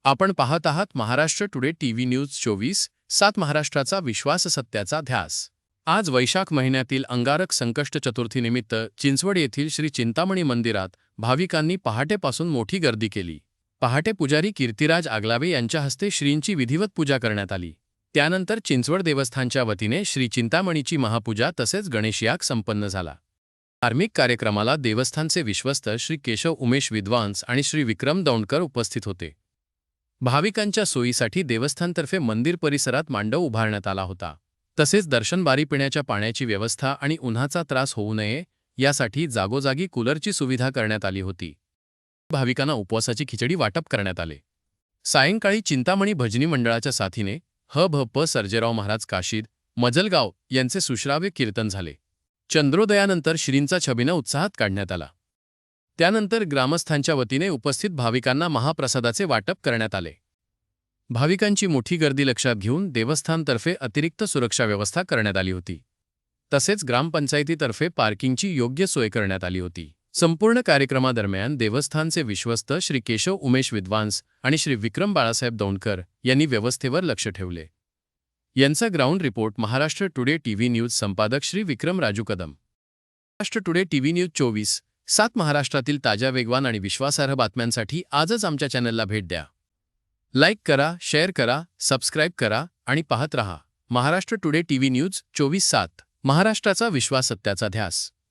आपण पाहत आहात महाराष्ट्र टुडे टीव्ही न्यूज 24/7 महाराष्ट्राचा विश्वास सत्याचा ध्यास। आज वैशाख महिन्यातील अंगारक संकष्ट चतुर्थीनिमित्त चिंचवड येथील श्री चिंतामणी मंदिरात भाविकांनी पहाटेपासून मोठी गर्दी केली। पहाटे पुजारी कीर्तिराज आगलावे यांच्या हस्ते श्रींची विधिवत पूजा करण्यात आली। त्यानंतर चिंचवड देवस्थानच्या वतीने श्री चिंतामणीची महापूजा तसेच गणेशयाग संपन्न झाला। धार्मिक कार्यक्रमाला देवस्थानचे विश्वस्त श्री केशव उमेश विद्वांस आणि श्री विक्रम दौंडकर उपस्थित होते। भाविकांच्या सोयीसाठी देवस्थानतर्फे मंदिर परिसरात मांडव उभारण्यात आला होता। तसेच दर्शनबारी पिण्याच्या पाण्याची व्यवस्था आणि उन्हाचा त्रास होऊ नये यासाठी जागोजागी कूलरची सुविधा करण्यात आली होती। भाविकांना उपवासाची खिचडी वाटप करण्यात आले। सायंकाळी चिंतामणी भजनी मंडळाच्या साथीने ह.भ.प. सर्जेराव महाराज काशीद मजलगाव यांचे सुश्राव्य कीर्तन झाले। चंद्रोदयानंतर श्रींचा छबिना उत्साहात काढण्यात आला। त्यानंतर ग्रामस्थांच्या वतीने उपस्थित भाविकांना महाप्रसादाचे वाटप करण्यात आले। भाविकांची मोठी गर्दी लक्षात घेऊन देवस्थानतर्फे अतिरिक्त सुरक्षा व्यवस्था करण्यात आली होती। तसेच ग्रामपंचायतीतर्फे पार्किंगची योग्य सोय करण्यात आली होती। संपूर्ण कार्यक्रमादरम्यान देवस्थानचे विश्वस्त श्री केशव उमेश विद्वांस आणि श्री विक्रम बाळासाहेब दौंडकर यांनी व्यवस्थेवर लक्ष ठेवले। यांचा ground report Maharashtra today TV news संपादक Shri Vikram Raju Kadam. Maharashtra today TV news 24/7 महाराष्ट्रातील ताज्या वेगवान आणि विश्वासार्ह बातम्यांसाठी आजच आमच्या चॅनलला भेट द्या। लाईक करा, शेअर करा, सबस्क्राईब करा आणि पाहत रहा महाराष्ट्र टुडे टीव्ही न्यूज 24/7 महाराष्ट्राचा विश्वास सत्याचा ध्यास।